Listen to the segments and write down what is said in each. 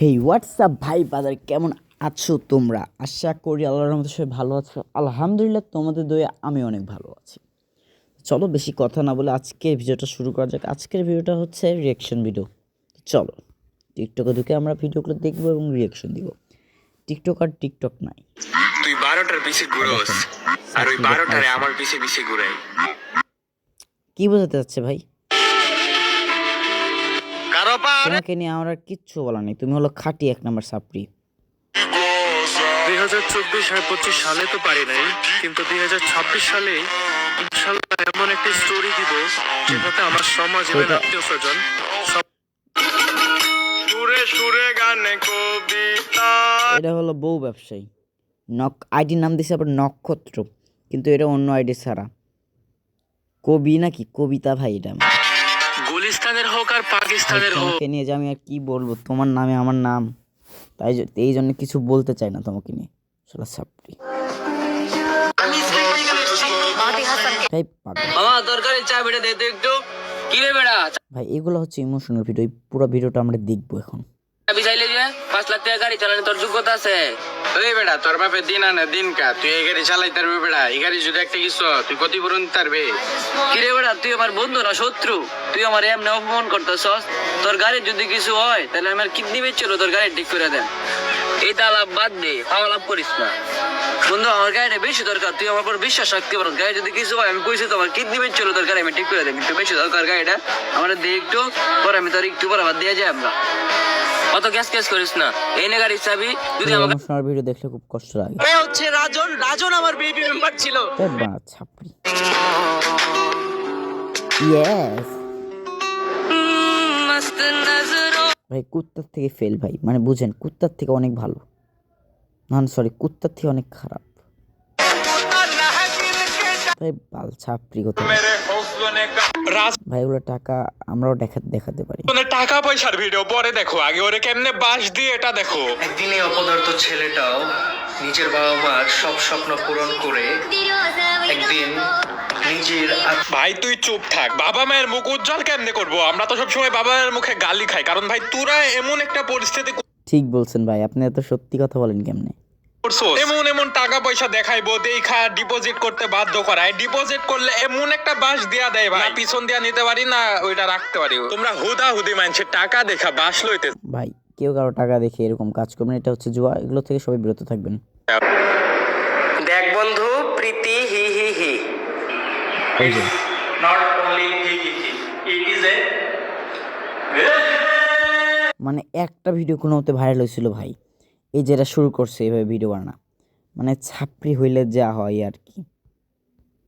হেই WhatsApp ভাই বাজার কেমন আছো তোমরা? আশা করি আল্লাহর রহমতে সবাই ভালো আছো। আলহামদুলিল্লাহ তোমাদের দয়ে আমি অনেক ভালো আছি। চলো বেশি কথা না বলে আজকের ভিডিওটা শুরু করা যাক। আজকের ভিডিওটা হচ্ছে রিয়াকশন ভিডিও। চলো টিকটকে ঢুকে আমরা ভিডিওগুলো দেখবো এবং রিয়াকশন দিব। টিকটক আর টিকটক নাই, তুই 12টার পিছে ঘুরোস আর ওই 12টারে আমার পিছে পিছে ঘুরাই। কি বোঝাতে যাচ্ছে ভাই? কারো পারে তোমাকে নিয়ে আমার আর কিচ্ছু বলা নেই, তুমি হলো খাঁটি এক নাম্বার সাপড়ি। 2024 আর 25 সালে তো পারি নাই, কিন্তু 2026 সালে ইনশাআল্লাহ এমন একটা স্টোরি দিব যেটাতে আমার সমাজ এবং আত্মীয় স্বজন সুরে সুরে গানে কবিতা। এটা হলো বউ ব্যবসায়ী, আইডির নাম দিছে আবার নক্ষত্র, কিন্তু এটা অন্য আইডি ছাড়া। কবি নাকি কবিতা ভাই? এটা গুলিস্তানের হোক আর পাকিস্তানের হোক, তোমাকে নিয়ে যে আমি আর কি বলবো, তোমার নামে আমার নাম, তাই এই জন্য কিছু বলতে চাই না তোমাকে নিয়ে। শালা সাপড়ি ভাই, পাগল মামা দরকারি চা বেড়ে দে তো একটু। কি রে বেড়া, ভাই, এগুলো হচ্ছে ইমোশনাল ভিডিও। এই পুরো ভিডিওটা আমরা দেখবো এখন। চাবি চাইলে যে 5 লাখ টাকা গাড়ি চালানোর তোর যোগ্যতা আছে? এই বেটা তোর বাপে দিন আনে দিন কা, তুই এই গাড়ি চালাই তারবে বেটা, এই গাড়ি যদি একটা কিছু তুই ক্ষতিপূরণ তারবে। কি রে বেড়া, তুই আমার বন্ধু না শত্রু? তুই আমার এমনি অপমান করতেছস। তোর গাড়ির যদি কিছু হয় তাহলে আমার কিডনি বেচছিল, তোর গাড়ি ঠিক করে দেন। এই তালাপ বাদ দে, হাওয়া লাভ করিস না বন্ধু। আমার গাড়িটা বেশি দরকার, তুই আমার উপর বিশ্বাস রাখতে পারো। গাড়ি যদি কিছু হয় আমি কইছি তোমার কিডনি বেচছিল, তোর গাড়ি আমি ঠিক করে দেব। একটু বেশি দরকার গাড়িটা আমার, দে একটু পরে আমি তোর একটু পরে আবার দিয়ে যাই। আমরা অত গ্যাস করিস না, এই নে গাড়ির চাবি। যদি আমাকে ইমোশনাল ভিডিও দেখলে খুব কষ্ট লাগে। এ হচ্ছে রাজন, রাজন আমার বেবি মেম্বার ছিল। ছাপড়ি ইয়েস মস্ত নজরো ভাই, কুত্তার থেকে ফেল ভাই, মানে বুঝেন, কুত্তার থেকে অনেক ভালো, না সরি, কুত্তার থেকে অনেক খারাপ ভাই। বাল ছাপড়ি কথা ভাই, ওগুলো টাকা আমরাও দেখাতে পারি। টাকা পয়সার ভিডিও পরে দেখো, আগে ওরে কেমনে বাস দিয়ে এটা দেখো। একদিন এই অপদার্থ ছেলেটাও নিজের বাবা মার সব স্বপ্ন পূরণ করে একদিন নিজের ভাই তুই চুপ থাক, বাবা মায়ের মুখ উজ্জ্বল কেমনে করবো? আমরা তো সবসময় বাবা মায়ের মুখে গালি খাই, কারণ ভাই তোরা এমন একটা পরিস্থিতি ঠিক বলছেন ভাই, আপনি এত সত্যি কথা বলেন কেমনে? করছস, এমন এমন টাকা পয়সা দেখাইবো, দেখা ডিপোজিট করতে বাধ্য করায়, ডিপোজিট করলে এমন একটা বাস দিয়া দেয় ভাই, না পিছন দিয়া নিতে পারি না ওইটা রাখতে পারি। তোমরা হুদা হুদি মানুষের টাকা দেখা বাস লইতে। ভাই, কেউ কারো টাকা দেখে এরকম কাজ করবেন, এটা হচ্ছে জুয়া। এগুলো থেকে সবাই বিরত থাকবেন। দেখ বন্ধু, প্রীতি হি হি হি, এই যে not only he he he, it is a মানে একটা ভিডিও কোনো মতে ভাইরাল হয়েছিল ভাই, এই যেটা শুরু করছে এইভাবে ভিডিও বানা, মানে ছাপড়ি হইলে যা হয় আর কি।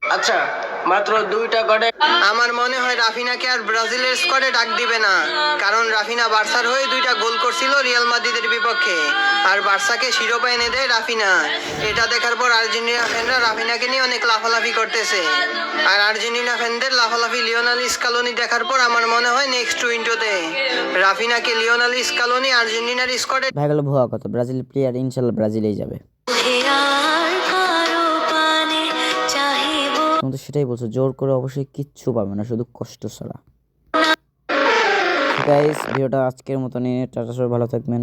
আচ্ছা, মাত্র 2টা গড়ে আমার মনে হয় রাফিনাকে আর ব্রাজিলের স্কোয়াডে ডাক দিবে না, কারণ রাফিনা বার্সার হয়ে 2টা গোল করছিল রিয়াল মাদ্রিদের বিপক্ষে, আর বার্সাকে শিরোপা এনে দেয় রাফিনা। এটা দেখার পর আর্জেন্টিনা ফ্যানরা রাফিনাকে নিয়ে অনেক লাফালাফি করতেছে, আর আর্জেন্টিনা ফ্যানদের লাফালাফি লিওনেল স্কালোনি দেখার পর আমার মনে হয় নেক্সট উইন্ডোতে রাফিনাকে লিওনেল স্কালোনি আর্জেন্টিনার স্কোয়াডে ভাই গেল ভুয়া কথা, ব্রাজিল প্লেয়ার ইনশাল্লাহ ব্রাজিলেই যাবে। তুমি তো সেটাই বলছো, জোর করে অবশ্যই কিচ্ছু পাবে না, শুধু কষ্ট ছাড়া। গাইস, ভিডিওটা আজকের মতনই। টাটা, সবাই ভালো থাকবেন।